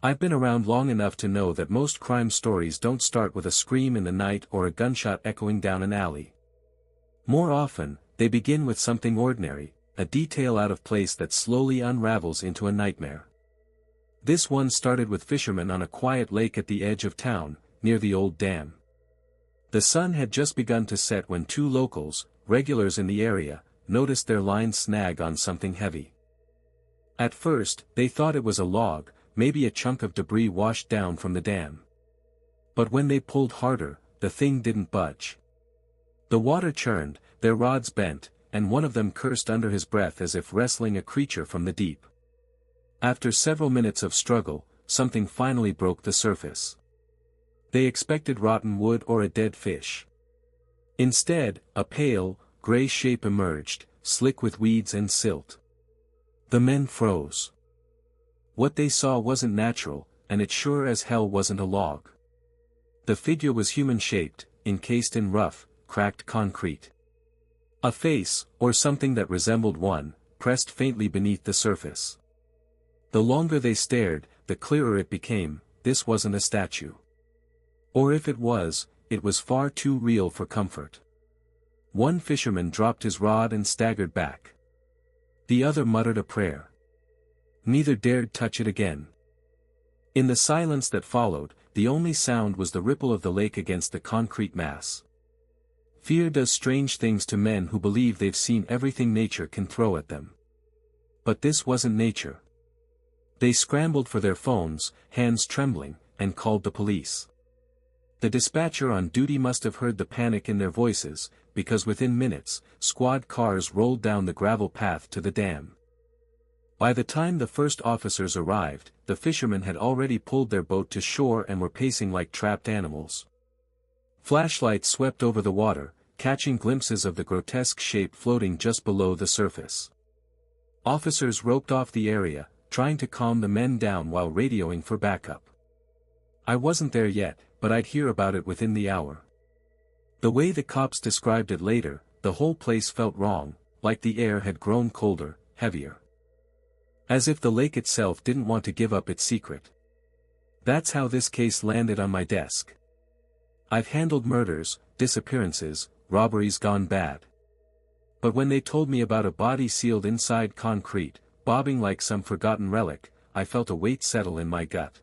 I've been around long enough to know that most crime stories don't start with a scream in the night or a gunshot echoing down an alley. More often, they begin with something ordinary, a detail out of place that slowly unravels into a nightmare. This one started with fishermen on a quiet lake at the edge of town, near the old dam. The sun had just begun to set when two locals, regulars in the area, noticed their line snag on something heavy. At first, they thought it was a log, maybe a chunk of debris washed down from the dam. But when they pulled harder, the thing didn't budge. The water churned, their rods bent, and one of them cursed under his breath as if wrestling a creature from the deep. After several minutes of struggle, something finally broke the surface. They expected rotten wood or a dead fish. Instead, a pale, gray shape emerged, slick with weeds and silt. The men froze. What they saw wasn't natural, and it sure as hell wasn't a log. The figure was human-shaped, encased in rough, cracked concrete. A face, or something that resembled one, pressed faintly beneath the surface. The longer they stared, the clearer it became, this wasn't a statue. Or if it was far too real for comfort. One fisherman dropped his rod and staggered back. The other muttered a prayer. Neither dared touch it again. In the silence that followed, the only sound was the ripple of the lake against the concrete mass. Fear does strange things to men who believe they've seen everything nature can throw at them. But this wasn't nature. They scrambled for their phones, hands trembling, and called the police. The dispatcher on duty must have heard the panic in their voices, because within minutes, squad cars rolled down the gravel path to the dam. By the time the first officers arrived, the fishermen had already pulled their boat to shore and were pacing like trapped animals. Flashlights swept over the water, catching glimpses of the grotesque shape floating just below the surface. Officers roped off the area, trying to calm the men down while radioing for backup. I wasn't there yet, but I'd hear about it within the hour. The way the cops described it later, the whole place felt wrong, like the air had grown colder, heavier. As if the lake itself didn't want to give up its secret. That's how this case landed on my desk. I've handled murders, disappearances, robberies gone bad. But when they told me about a body sealed inside concrete, bobbing like some forgotten relic, I felt a weight settle in my gut.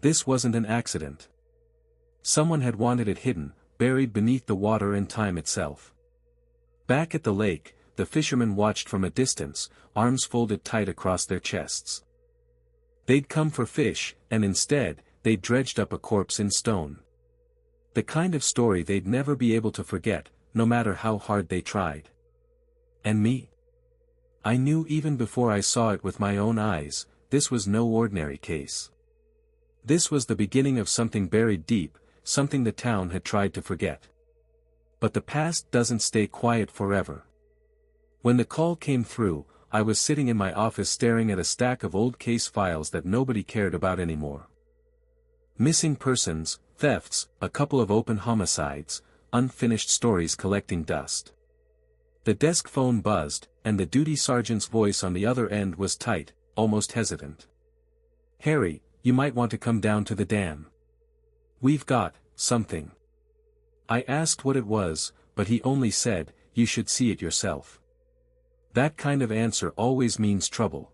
This wasn't an accident. Someone had wanted it hidden, buried beneath the water and time itself. Back at the lake, the fishermen watched from a distance, arms folded tight across their chests. They'd come for fish, and instead, they'd dredged up a corpse in stone. The kind of story they'd never be able to forget, no matter how hard they tried. And me? I knew even before I saw it with my own eyes, this was no ordinary case. This was the beginning of something buried deep, something the town had tried to forget. But the past doesn't stay quiet forever. When the call came through, I was sitting in my office staring at a stack of old case files that nobody cared about anymore. Missing persons, thefts, a couple of open homicides, unfinished stories collecting dust. The desk phone buzzed, and the duty sergeant's voice on the other end was tight, almost hesitant. "Harry, you might want to come down to the dam. We've got something." I asked what it was, but he only said, "You should see it yourself." That kind of answer always means trouble.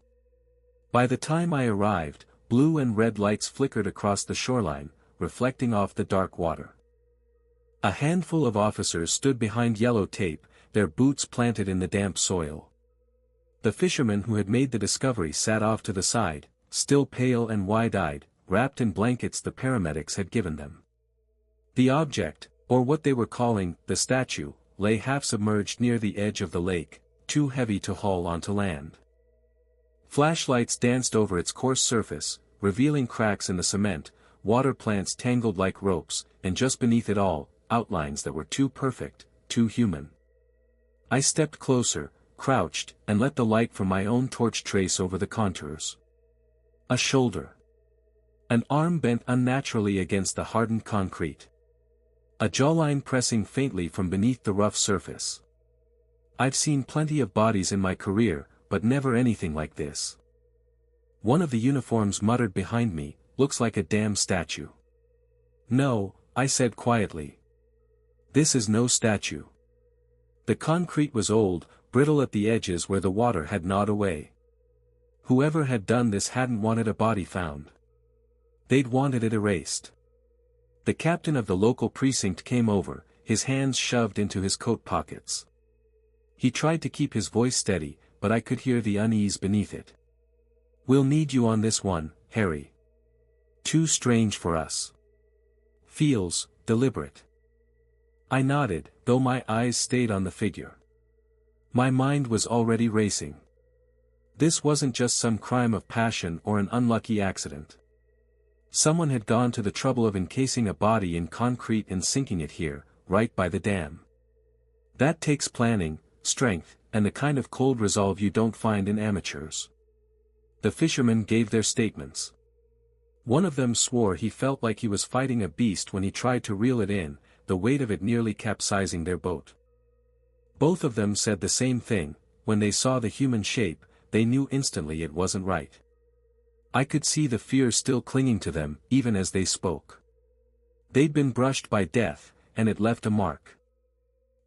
By the time I arrived, blue and red lights flickered across the shoreline, reflecting off the dark water. A handful of officers stood behind yellow tape, their boots planted in the damp soil. The fisherman who had made the discovery sat off to the side, still pale and wide-eyed, wrapped in blankets the paramedics had given them. The object, or what they were calling the statue, lay half-submerged near the edge of the lake, too heavy to haul onto land. Flashlights danced over its coarse surface, revealing cracks in the cement, water plants tangled like ropes, and just beneath it all, outlines that were too perfect, too human. I stepped closer, crouched, and let the light from my own torch trace over the contours. A shoulder. An arm bent unnaturally against the hardened concrete. A jawline pressing faintly from beneath the rough surface. I've seen plenty of bodies in my career, but never anything like this. One of the uniforms muttered behind me, "Looks like a damn statue." "No," I said quietly. "This is no statue." The concrete was old, brittle at the edges where the water had gnawed away. Whoever had done this hadn't wanted a body found. They'd wanted it erased. The captain of the local precinct came over, his hands shoved into his coat pockets. He tried to keep his voice steady, but I could hear the unease beneath it. "We'll need you on this one, Harry. Too strange for us. Feels deliberate." I nodded, though my eyes stayed on the figure. My mind was already racing. This wasn't just some crime of passion or an unlucky accident. Someone had gone to the trouble of encasing a body in concrete and sinking it here, right by the dam. That takes planning, strength, and the kind of cold resolve you don't find in amateurs. The fishermen gave their statements. One of them swore he felt like he was fighting a beast when he tried to reel it in, the weight of it nearly capsizing their boat. Both of them said the same thing: when they saw the human shape, they knew instantly it wasn't right. I could see the fear still clinging to them, even as they spoke. They'd been brushed by death, and it left a mark.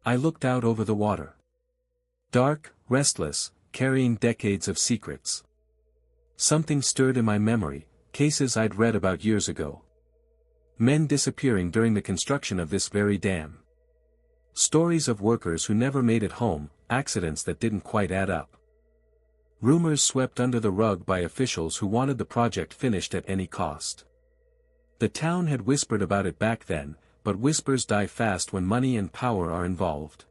I looked out over the water. Dark, restless, carrying decades of secrets. Something stirred in my memory, cases I'd read about years ago. Men disappearing during the construction of this very dam. Stories of workers who never made it home, accidents that didn't quite add up. Rumors swept under the rug by officials who wanted the project finished at any cost. The town had whispered about it back then, but whispers die fast when money and power are involved.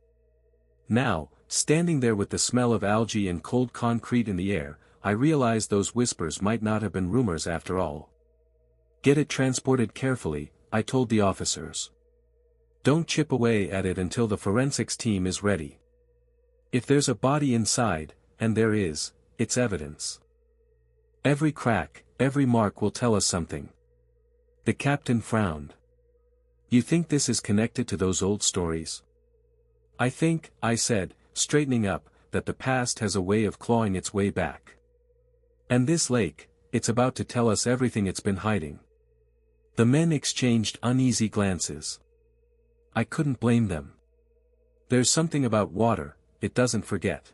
Now, standing there with the smell of algae and cold concrete in the air, I realized those whispers might not have been rumors after all. "Get it transported carefully," I told the officers. "Don't chip away at it until the forensics team is ready. If there's a body inside, and there is, it's evidence. Every crack, every mark will tell us something." The captain frowned. "You think this is connected to those old stories?" "I think," I said, straightening up, "that the past has a way of clawing its way back. And this lake, it's about to tell us everything it's been hiding." The men exchanged uneasy glances. I couldn't blame them. There's something about water, it doesn't forget.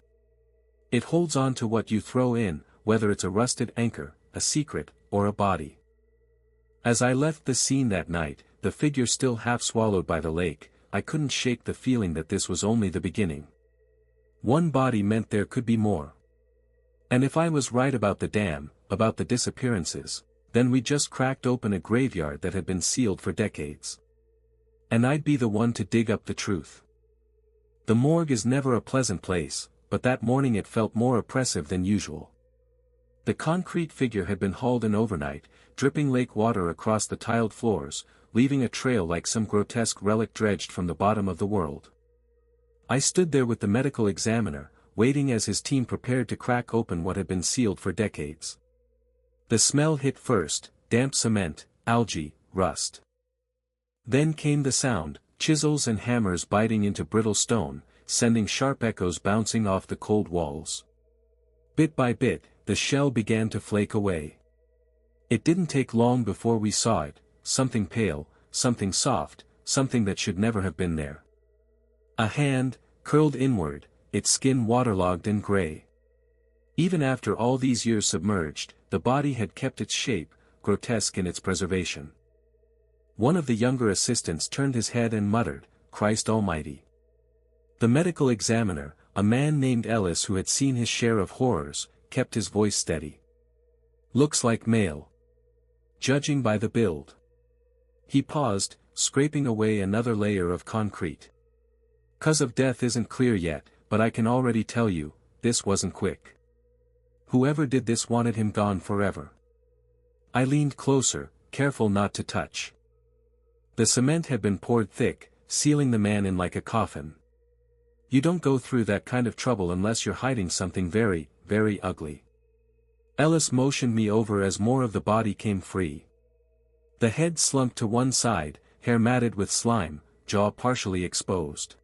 It holds on to what you throw in, whether it's a rusted anchor, a secret, or a body. As I left the scene that night, the figure still half swallowed by the lake, I couldn't shake the feeling that this was only the beginning. One body meant there could be more. And if I was right about the dam, about the disappearances, then we just cracked open a graveyard that had been sealed for decades. And I'd be the one to dig up the truth. The morgue is never a pleasant place, but that morning it felt more oppressive than usual. The concrete figure had been hauled in overnight, dripping lake water across the tiled floors, leaving a trail like some grotesque relic dredged from the bottom of the world. I stood there with the medical examiner, waiting as his team prepared to crack open what had been sealed for decades. The smell hit first: damp cement, algae, rust. Then came the sound, chisels and hammers biting into brittle stone, sending sharp echoes bouncing off the cold walls. Bit by bit, the shell began to flake away. It didn't take long before we saw it: something pale, something soft, something that should never have been there. A hand, curled inward, its skin waterlogged and gray. Even after all these years submerged, the body had kept its shape, grotesque in its preservation. One of the younger assistants turned his head and muttered, "Christ Almighty." The medical examiner, a man named Ellis who had seen his share of horrors, kept his voice steady. "Looks like male. Judging by the build." He paused, scraping away another layer of concrete. "Cause of death isn't clear yet, but I can already tell you, this wasn't quick. Whoever did this wanted him gone forever." I leaned closer, careful not to touch. The cement had been poured thick, sealing the man in like a coffin. You don't go through that kind of trouble unless you're hiding something very, very ugly. Ellis motioned me over as more of the body came free. The head slumped to one side, hair matted with slime, jaw partially exposed.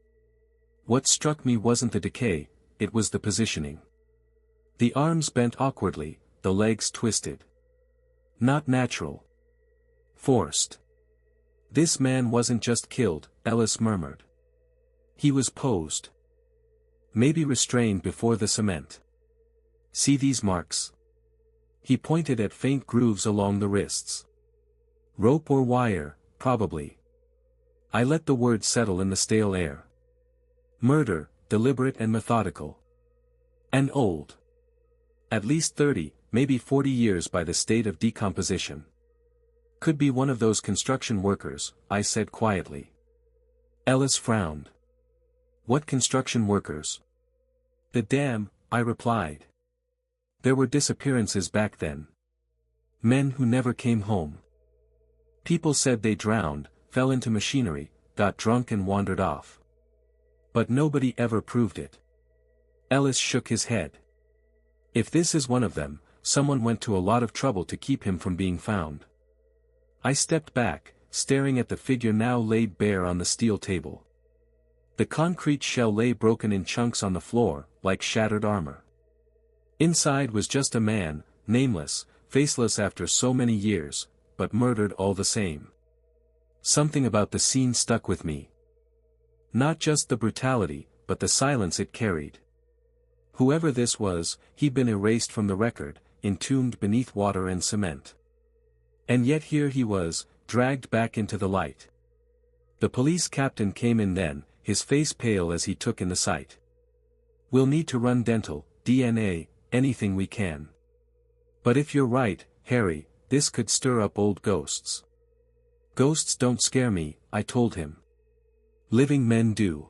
What struck me wasn't the decay, it was the positioning. The arms bent awkwardly, the legs twisted. Not natural. Forced. This man wasn't just killed, Ellis murmured. He was posed. Maybe restrained before the cement. See these marks? He pointed at faint grooves along the wrists. Rope or wire, probably. I let the word settle in the stale air. Murder, deliberate and methodical. And old. At least 30, maybe 40 years by the state of decomposition. Could be one of those construction workers, I said quietly. Ellis frowned. What construction workers? The dam, I replied. There were disappearances back then. Men who never came home. People said they drowned, fell into machinery, got drunk and wandered off. But nobody ever proved it. Ellis shook his head. If this is one of them, someone went to a lot of trouble to keep him from being found. I stepped back, staring at the figure now laid bare on the steel table. The concrete shell lay broken in chunks on the floor, like shattered armor. Inside was just a man, nameless, faceless after so many years, but murdered all the same. Something about the scene stuck with me. Not just the brutality, but the silence it carried. Whoever this was, he'd been erased from the record, entombed beneath water and cement. And yet here he was, dragged back into the light. The police captain came in then, his face pale as he took in the sight. We'll need to run dental, DNA, anything we can. But if you're right, Harry, this could stir up old ghosts. Ghosts don't scare me, I told him. Living men do.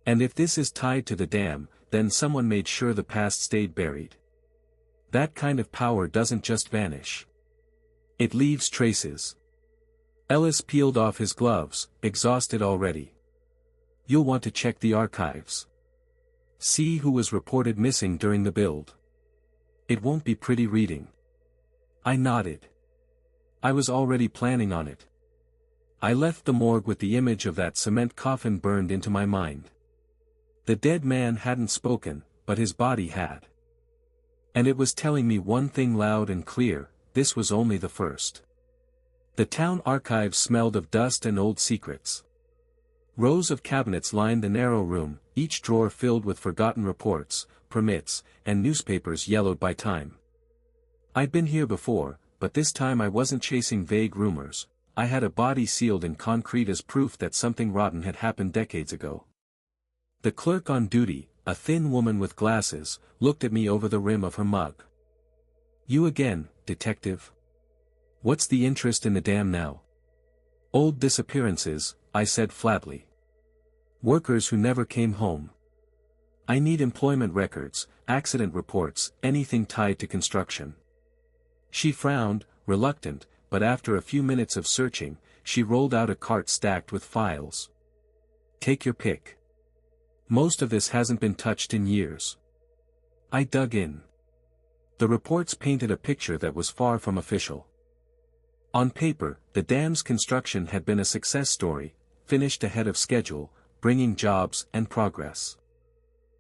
And if this is tied to the dam, then someone made sure the past stayed buried. That kind of power doesn't just vanish. It leaves traces. Ellis peeled off his gloves, exhausted already. You'll want to check the archives. See who was reported missing during the build. It won't be pretty reading. I nodded. I was already planning on it. I left the morgue with the image of that cement coffin burned into my mind. The dead man hadn't spoken, but his body had. And it was telling me one thing loud and clear, this was only the first. The town archives smelled of dust and old secrets. Rows of cabinets lined the narrow room, each drawer filled with forgotten reports, permits, and newspapers yellowed by time. I'd been here before, but this time I wasn't chasing vague rumors. I had a body sealed in concrete as proof that something rotten had happened decades ago. The clerk on duty, a thin woman with glasses, looked at me over the rim of her mug. You again, detective? What's the interest in the dam now? Old disappearances, I said flatly. Workers who never came home. I need employment records, accident reports, anything tied to construction. She frowned, reluctant, but after a few minutes of searching, she rolled out a cart stacked with files. Take your pick. Most of this hasn't been touched in years. I dug in. The reports painted a picture that was far from official. On paper, the dam's construction had been a success story, finished ahead of schedule, bringing jobs and progress.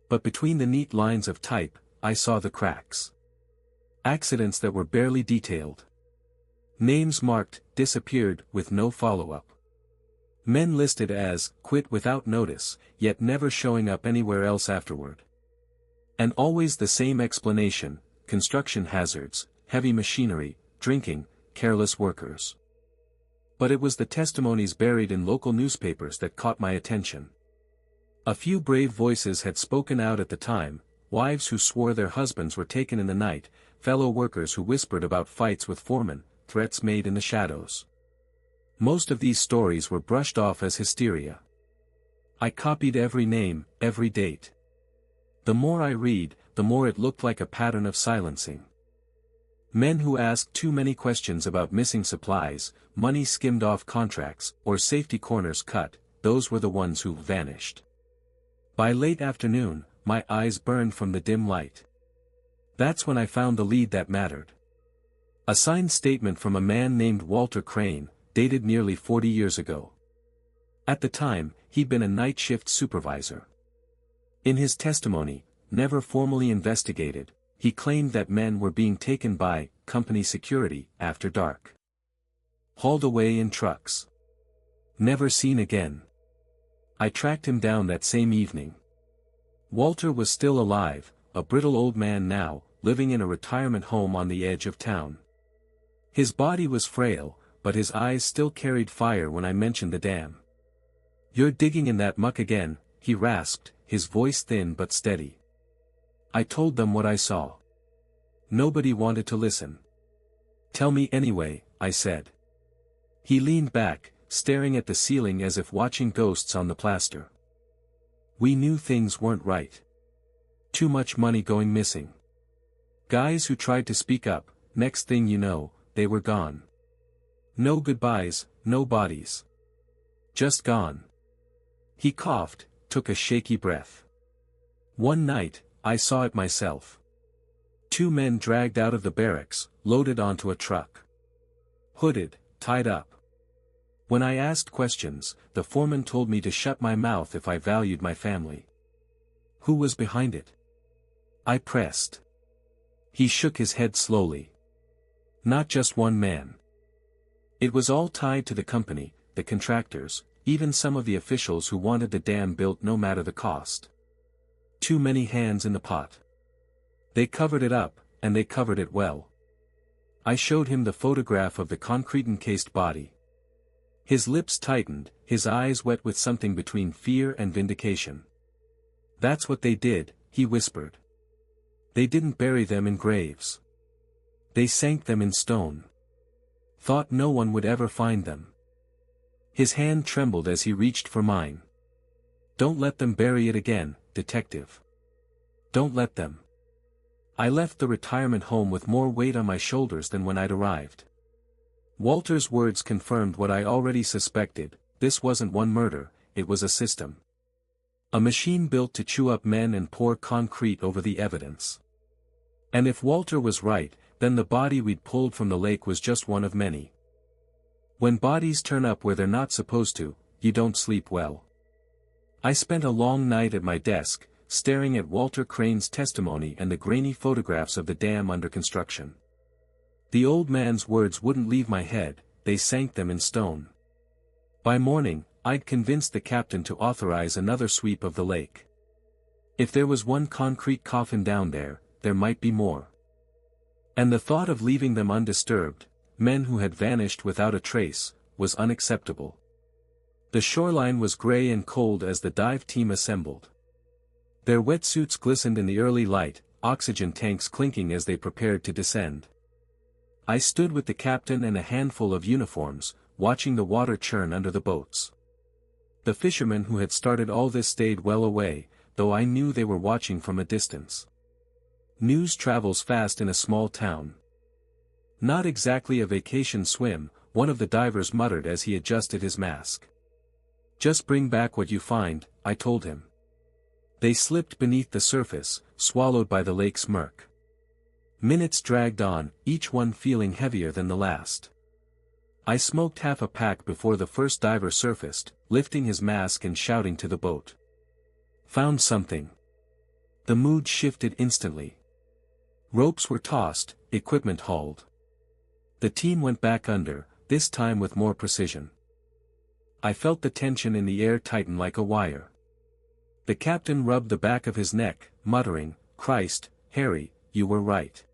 But between the neat lines of type, I saw the cracks. Accidents that were barely detailed. Names marked, disappeared, with no follow-up. Men listed as, quit without notice, yet never showing up anywhere else afterward. And always the same explanation, construction hazards, heavy machinery, drinking, careless workers. But it was the testimonies buried in local newspapers that caught my attention. A few brave voices had spoken out at the time, wives who swore their husbands were taken in the night, fellow workers who whispered about fights with foremen, threats made in the shadows. Most of these stories were brushed off as hysteria. I copied every name, every date. The more I read, the more it looked like a pattern of silencing. Men who asked too many questions about missing supplies, money skimmed off contracts, or safety corners cut, those were the ones who vanished. By late afternoon, my eyes burned from the dim light. That's when I found the lead that mattered. A signed statement from a man named Walter Crane, dated nearly 40 years ago. At the time, he'd been a night shift supervisor. In his testimony, never formally investigated, he claimed that men were being taken by company security after dark. Hauled away in trucks. Never seen again. I tracked him down that same evening. Walter was still alive, a brittle old man now, living in a retirement home on the edge of town. His body was frail, but his eyes still carried fire when I mentioned the dam. "You're digging in that muck again," he rasped, his voice thin but steady. I told them what I saw. Nobody wanted to listen. "Tell me anyway," I said. He leaned back, staring at the ceiling as if watching ghosts on the plaster. "We knew things weren't right. Too much money going missing. Guys who tried to speak up, next thing you know, they were gone. No goodbyes, no bodies. Just gone." He coughed, took a shaky breath. "One night, I saw it myself. 2 men dragged out of the barracks, loaded onto a truck. Hooded, tied up. When I asked questions, the foreman told me to shut my mouth if I valued my family." "Who was behind it?" I pressed. He shook his head slowly. "Not just one man. It was all tied to the company, the contractors, even some of the officials who wanted the dam built no matter the cost. Too many hands in the pot. They covered it up, and they covered it well." I showed him the photograph of the concrete-encased body. His lips tightened, his eyes wet with something between fear and vindication. "That's what they did," he whispered. "They didn't bury them in graves. They sank them in stone. Thought no one would ever find them." His hand trembled as he reached for mine. "Don't let them bury it again, detective. Don't let them." I left the retirement home with more weight on my shoulders than when I'd arrived. Walter's words confirmed what I already suspected: this wasn't one murder, it was a system. A machine built to chew up men and pour concrete over the evidence. And if Walter was right, then the body we'd pulled from the lake was just one of many. When bodies turn up where they're not supposed to, you don't sleep well. I spent a long night at my desk, staring at Walter Crane's testimony and the grainy photographs of the dam under construction. The old man's words wouldn't leave my head, they sank them in stone. By morning, I'd convinced the captain to authorize another sweep of the lake. If there was one concrete coffin down there, there might be more. And the thought of leaving them undisturbed, men who had vanished without a trace, was unacceptable. The shoreline was gray and cold as the dive team assembled. Their wetsuits glistened in the early light, oxygen tanks clinking as they prepared to descend. I stood with the captain and a handful of uniforms, watching the water churn under the boats. The fishermen who had started all this stayed well away, though I knew they were watching from a distance. News travels fast in a small town. "Not exactly a vacation swim," one of the divers muttered as he adjusted his mask. "Just bring back what you find," I told him. They slipped beneath the surface, swallowed by the lake's murk. Minutes dragged on, each one feeling heavier than the last. I smoked half a pack before the first diver surfaced, lifting his mask and shouting to the boat. "Found something." The mood shifted instantly. Ropes were tossed, equipment hauled. The team went back under, this time with more precision. I felt the tension in the air tighten like a wire. The captain rubbed the back of his neck, muttering, "Christ, Harry, you were right."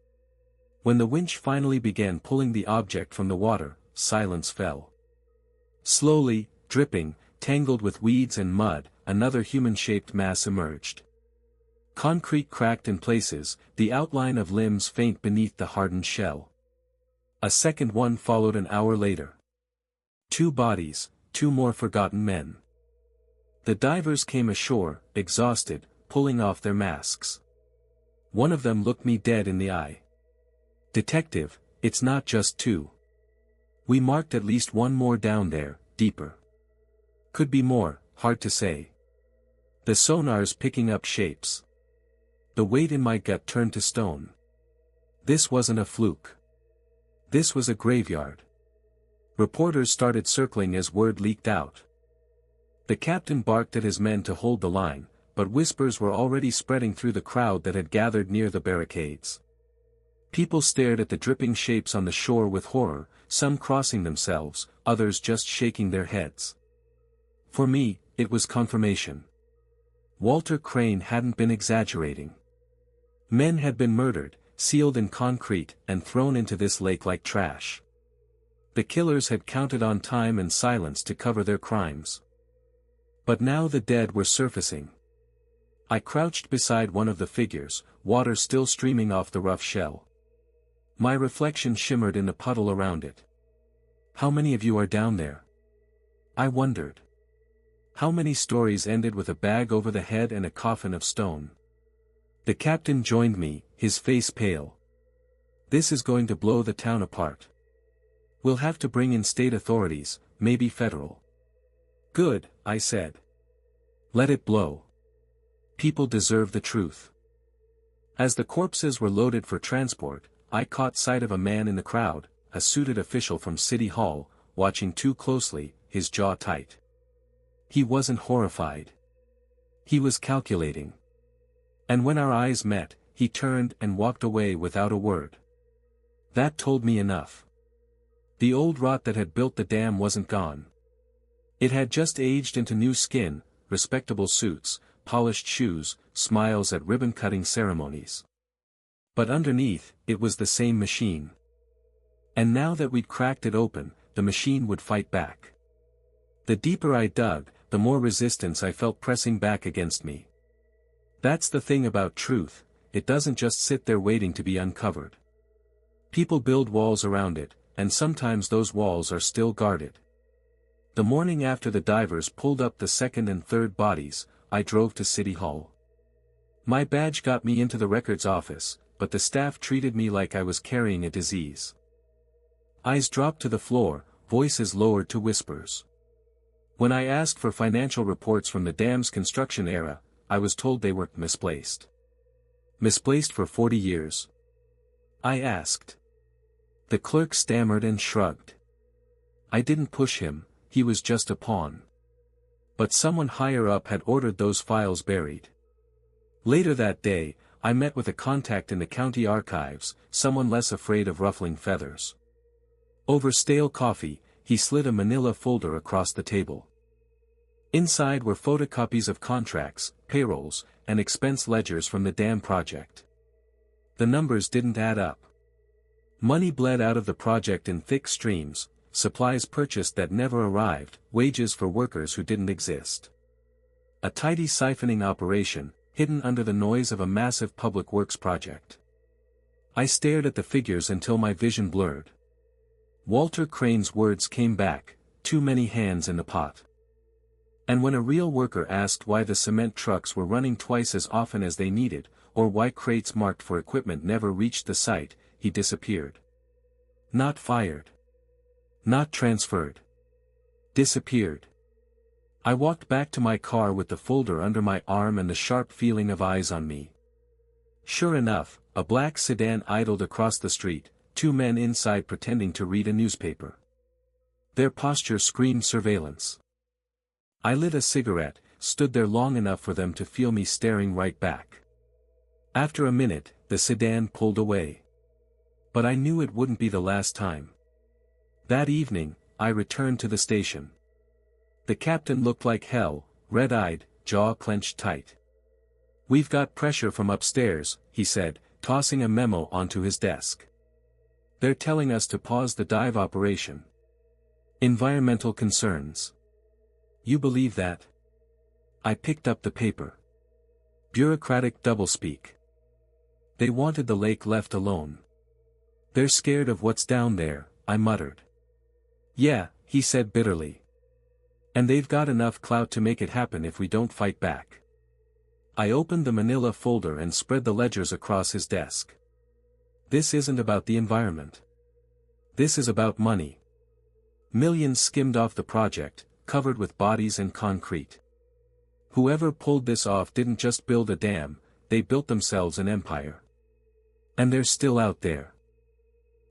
When the winch finally began pulling the object from the water, silence fell. Slowly, dripping, tangled with weeds and mud, another human-shaped mass emerged. Concrete cracked in places, the outline of limbs faint beneath the hardened shell. A second one followed an hour later. 2 bodies, 2 more forgotten men. The divers came ashore, exhausted, pulling off their masks. One of them looked me dead in the eye. "Detective, it's not just 2. We marked at least 1 more down there, deeper. Could be more, hard to say. The sonar's picking up shapes." The weight in my gut turned to stone. This wasn't a fluke. This was a graveyard. Reporters started circling as word leaked out. The captain barked at his men to hold the line, but whispers were already spreading through the crowd that had gathered near the barricades. People stared at the dripping shapes on the shore with horror, some crossing themselves, others just shaking their heads. For me, it was confirmation. Walter Crane hadn't been exaggerating. Men had been murdered, sealed in concrete, and thrown into this lake like trash. The killers had counted on time and silence to cover their crimes. But now the dead were surfacing. I crouched beside one of the figures, water still streaming off the rough shell. My reflection shimmered in the puddle around it. How many of you are down there? I wondered. How many stories ended with a bag over the head and a coffin of stone? The captain joined me, his face pale. This is going to blow the town apart. We'll have to bring in state authorities, maybe federal. Good, I said. Let it blow. People deserve the truth. As the corpses were loaded for transport, I caught sight of a man in the crowd, a suited official from City Hall, watching too closely, his jaw tight. He wasn't horrified. He was calculating. And when our eyes met, he turned and walked away without a word. That told me enough. The old rot that had built the dam wasn't gone. It had just aged into new skin, respectable suits, polished shoes, smiles at ribbon-cutting ceremonies. But underneath, it was the same machine. And now that we'd cracked it open, the machine would fight back. The deeper I dug, the more resistance I felt pressing back against me. That's the thing about truth, it doesn't just sit there waiting to be uncovered. People build walls around it, and sometimes those walls are still guarded. The morning after the divers pulled up the second and third bodies, I drove to City Hall. My badge got me into the records office, but the staff treated me like I was carrying a disease. Eyes dropped to the floor, voices lowered to whispers. When I asked for financial reports from the dam's construction era, I was told they were misplaced. Misplaced for 40 years? I asked. The clerk stammered and shrugged. I didn't push him, he was just a pawn. But someone higher up had ordered those files buried. Later that day, I met with a contact in the county archives, someone less afraid of ruffling feathers. Over stale coffee, he slid a manila folder across the table. Inside were photocopies of contracts, payrolls, and expense ledgers from the dam project. The numbers didn't add up. Money bled out of the project in thick streams, supplies purchased that never arrived, wages for workers who didn't exist. A tidy siphoning operation, hidden under the noise of a massive public works project. I stared at the figures until my vision blurred. Walter Crane's words came back, too many hands in the pot. And when a real worker asked why the cement trucks were running twice as often as they needed, or why crates marked for equipment never reached the site, he disappeared. Not fired. Not transferred. Disappeared. I walked back to my car with the folder under my arm and the sharp feeling of eyes on me. Sure enough, a black sedan idled across the street, two men inside pretending to read a newspaper. Their posture screamed surveillance. I lit a cigarette, stood there long enough for them to feel me staring right back. After a minute, the sedan pulled away. But I knew it wouldn't be the last time. That evening, I returned to the station. The captain looked like hell, red-eyed, jaw clenched tight. "We've got pressure from upstairs," he said, tossing a memo onto his desk. "They're telling us to pause the dive operation. Environmental concerns." "You believe that?" I picked up the paper. Bureaucratic doublespeak. They wanted the lake left alone. "They're scared of what's down there," I muttered. "Yeah," he said bitterly. "And they've got enough clout to make it happen if we don't fight back." I opened the manila folder and spread the ledgers across his desk. This isn't about the environment. This is about money. Millions skimmed off the project, covered with bodies and concrete. Whoever pulled this off didn't just build a dam, they built themselves an empire. And they're still out there.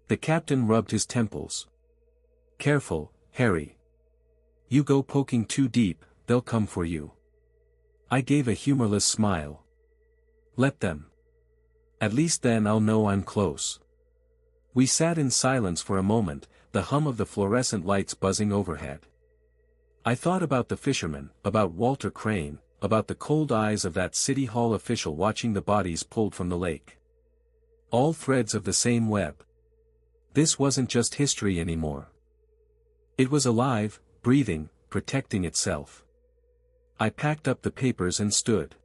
The captain rubbed his temples. "Careful, Harry. You go poking too deep, they'll come for you." I gave a humorless smile. Let them. At least then I'll know I'm close. We sat in silence for a moment, the hum of the fluorescent lights buzzing overhead. I thought about the fisherman, about Walter Crane, about the cold eyes of that City Hall official watching the bodies pulled from the lake. All threads of the same web. This wasn't just history anymore. It was alive, breathing, protecting itself. I packed up the papers and stood.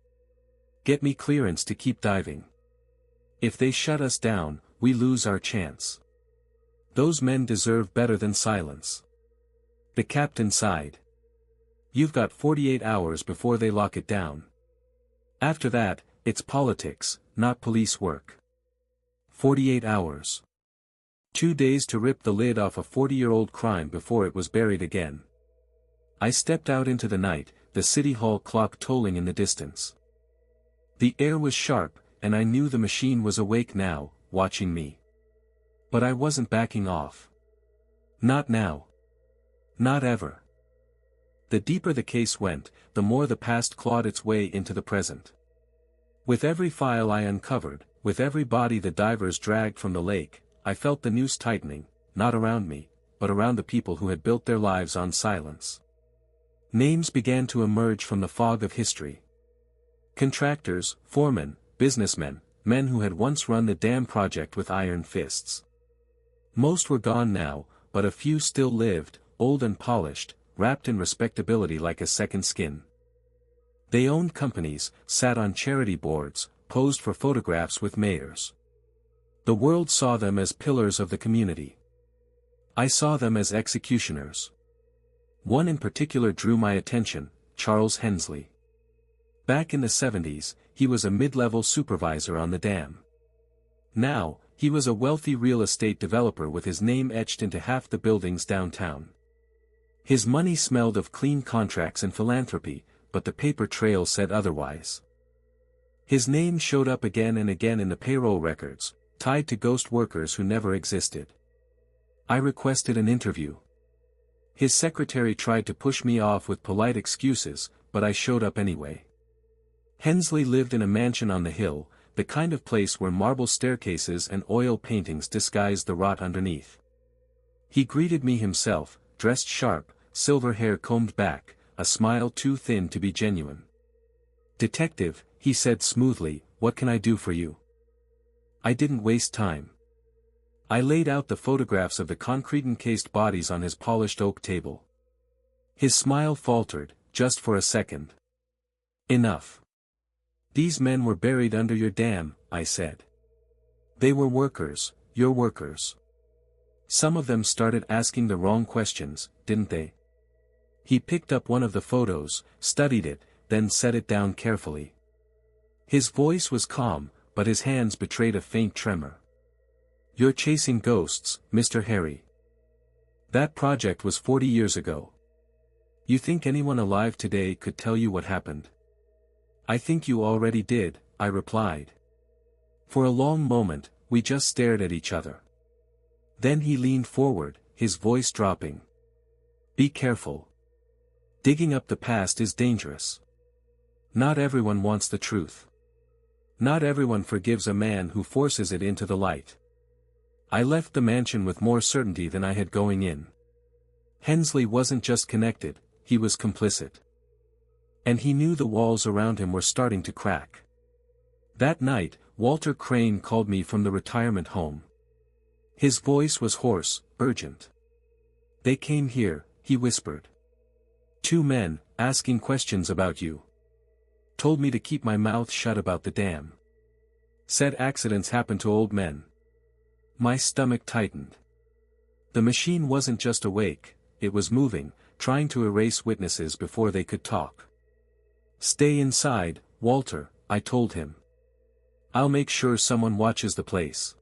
Get me clearance to keep diving. If they shut us down, we lose our chance. Those men deserve better than silence. The captain sighed. You've got 48 hours before they lock it down. After that, it's politics, not police work. 48 hours. 2 days to rip the lid off a 40-year-old crime before it was buried again. I stepped out into the night, the City Hall clock tolling in the distance. The air was sharp, and I knew the machine was awake now, watching me. But I wasn't backing off. Not now. Not ever. The deeper the case went, the more the past clawed its way into the present. With every file I uncovered, with every body the divers dragged from the lake, I felt the noose tightening, not around me, but around the people who had built their lives on silence. Names began to emerge from the fog of history. Contractors, foremen, businessmen, men who had once run the dam project with iron fists. Most were gone now, but a few still lived, old and polished, wrapped in respectability like a second skin. They owned companies, sat on charity boards, posed for photographs with mayors. The world saw them as pillars of the community. I saw them as executioners. One in particular drew my attention, Charles Hensley. Back in the 70s, he was a mid-level supervisor on the dam. Now, he was a wealthy real estate developer with his name etched into half the buildings downtown. His money smelled of clean contracts and philanthropy, but the paper trail said otherwise. His name showed up again and again in the payroll records, tied to ghost workers who never existed. I requested an interview. His secretary tried to push me off with polite excuses, but I showed up anyway. Hensley lived in a mansion on the hill, the kind of place where marble staircases and oil paintings disguised the rot underneath. He greeted me himself, dressed sharp, silver hair combed back, a smile too thin to be genuine. "Detective," he said smoothly, "what can I do for you?" I didn't waste time. I laid out the photographs of the concrete-encased bodies on his polished oak table. His smile faltered, just for a second. "Enough. These men were buried under your dam," I said. "They were workers, your workers. Some of them started asking the wrong questions, didn't they?" He picked up one of the photos, studied it, then set it down carefully. His voice was calm, but his hands betrayed a faint tremor. "You're chasing ghosts, Mr. Harry. That project was 40 years ago. You think anyone alive today could tell you what happened?" "I think you already did," I replied. For a long moment, we just stared at each other. Then he leaned forward, his voice dropping. "Be careful. Digging up the past is dangerous. Not everyone wants the truth. Not everyone forgives a man who forces it into the light." I left the mansion with more certainty than I had going in. Hensley wasn't just connected, he was complicit. And he knew the walls around him were starting to crack. That night, Walter Crane called me from the retirement home. His voice was hoarse, urgent. "They came here," he whispered. "Two men, asking questions about you. Told me to keep my mouth shut about the dam. Said accidents happen to old men." My stomach tightened. The machine wasn't just awake, it was moving, trying to erase witnesses before they could talk. "Stay inside, Walter," I told him. "I'll make sure someone watches the place."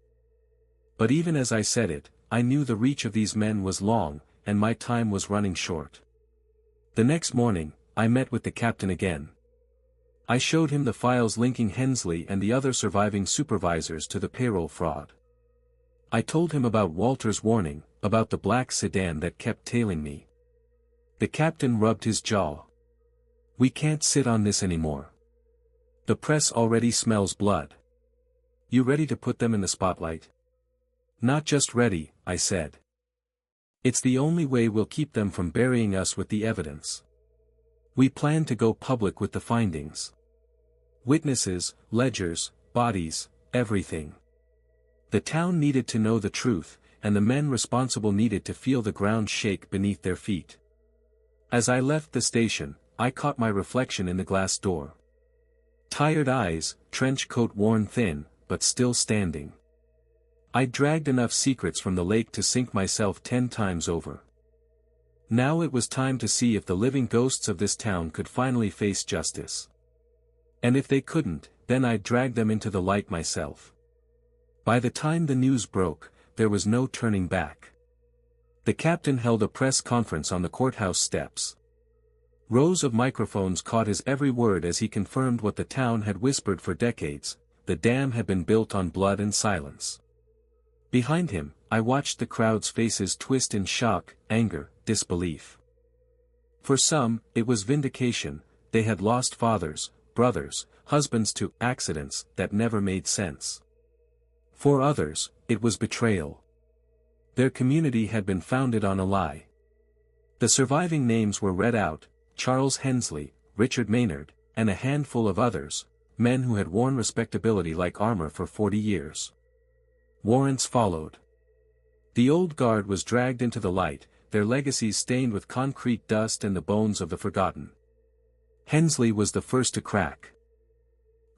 But even as I said it, I knew the reach of these men was long, and my time was running short. The next morning, I met with the captain again. I showed him the files linking Hensley and the other surviving supervisors to the payroll fraud. I told him about Walter's warning, about the black sedan that kept tailing me. The captain rubbed his jaw. We can't sit on this anymore. The press already smells blood. You ready to put them in the spotlight? Not just ready, I said. It's the only way we'll keep them from burying us with the evidence. We plan to go public with the findings. Witnesses, ledgers, bodies, everything. The town needed to know the truth, and the men responsible needed to feel the ground shake beneath their feet. As I left the station, I caught my reflection in the glass door. Tired eyes, trench coat worn thin, but still standing. I'd dragged enough secrets from the lake to sink myself 10 times over. Now it was time to see if the living ghosts of this town could finally face justice. And if they couldn't, then I'd drag them into the light myself. By the time the news broke, there was no turning back. The captain held a press conference on the courthouse steps. Rows of microphones caught his every word as he confirmed what the town had whispered for decades: the dam had been built on blood and silence. Behind him, I watched the crowd's faces twist in shock, anger, disbelief. For some, it was vindication. They had lost fathers, brothers, husbands to accidents that never made sense. For others, it was betrayal. Their community had been founded on a lie. The surviving names were read out: Charles Hensley, Richard Maynard, and a handful of others, men who had worn respectability like armor for 40 years. Warrants followed. The old guard was dragged into the light, their legacies stained with concrete dust and the bones of the forgotten. Hensley was the first to crack.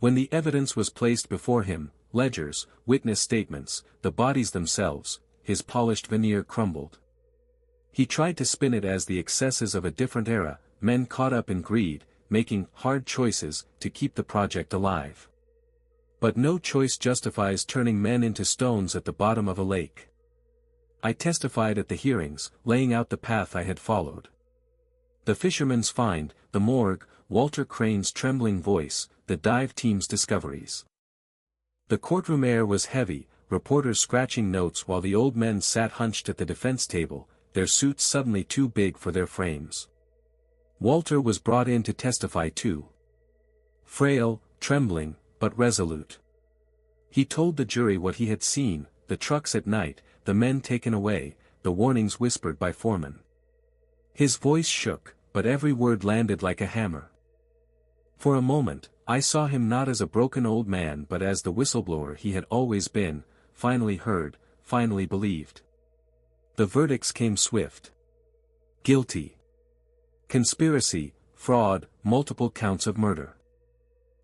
When the evidence was placed before him, ledgers, witness statements, the bodies themselves, his polished veneer crumbled. He tried to spin it as the excesses of a different era, men caught up in greed, making hard choices to keep the project alive. But no choice justifies turning men into stones at the bottom of a lake. I testified at the hearings, laying out the path I had followed. The fisherman's find, the morgue, Walter Crane's trembling voice, the dive team's discoveries. The courtroom air was heavy, reporters scratching notes while the old men sat hunched at the defense table, their suits suddenly too big for their frames. Walter was brought in to testify too. Frail, trembling, but resolute. He told the jury what he had seen: the trucks at night, the men taken away, the warnings whispered by foremen. His voice shook, but every word landed like a hammer. For a moment, I saw him not as a broken old man but as the whistleblower he had always been, finally heard, finally believed. The verdicts came swift. Guilty. Conspiracy, fraud, multiple counts of murder.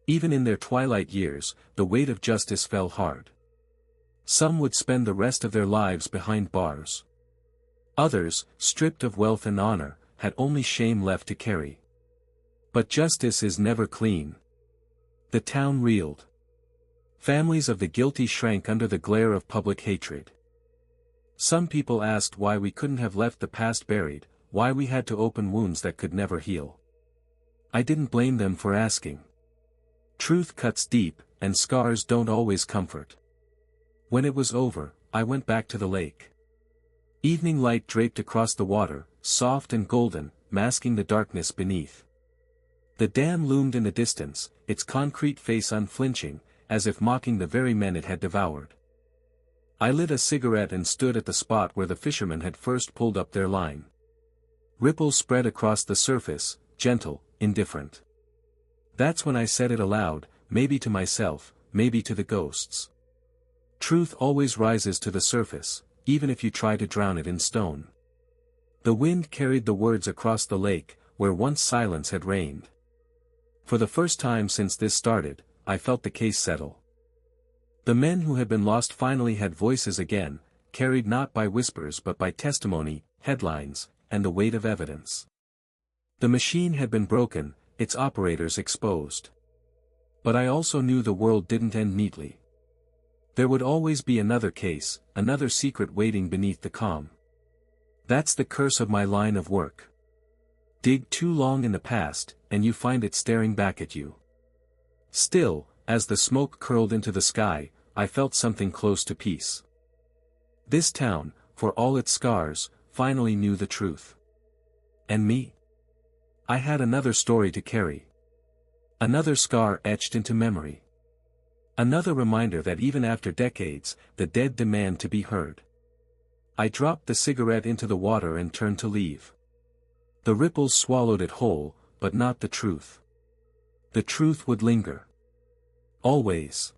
Even in their twilight years, the weight of justice fell hard. Some would spend the rest of their lives behind bars. Others, stripped of wealth and honor, had only shame left to carry. But justice is never clean. The town reeled. Families of the guilty shrank under the glare of public hatred. Some people asked why we couldn't have left the past buried, why we had to open wounds that could never heal. I didn't blame them for asking. Truth cuts deep, and scars don't always comfort. When it was over, I went back to the lake. Evening light draped across the water, soft and golden, masking the darkness beneath. The dam loomed in the distance, its concrete face unflinching, as if mocking the very men it had devoured. I lit a cigarette and stood at the spot where the fishermen had first pulled up their line. Ripples spread across the surface, gentle, indifferent. That's when I said it aloud, maybe to myself, maybe to the ghosts. Truth always rises to the surface, even if you try to drown it in stone. The wind carried the words across the lake, where once silence had reigned. For the first time since this started, I felt the case settle. The men who had been lost finally had voices again, carried not by whispers but by testimony, headlines, and the weight of evidence. The machine had been broken, its operators exposed. But I also knew the world didn't end neatly. There would always be another case, another secret waiting beneath the calm. That's the curse of my line of work. Dig too long in the past, and you find it staring back at you. Still, as the smoke curled into the sky, I felt something close to peace. This town, for all its scars, finally knew the truth. And me? I had another story to carry. Another scar etched into memory. Another reminder that even after decades, the dead demand to be heard. I dropped the cigarette into the water and turned to leave. The ripples swallowed it whole, but not the truth. The truth would linger. Always.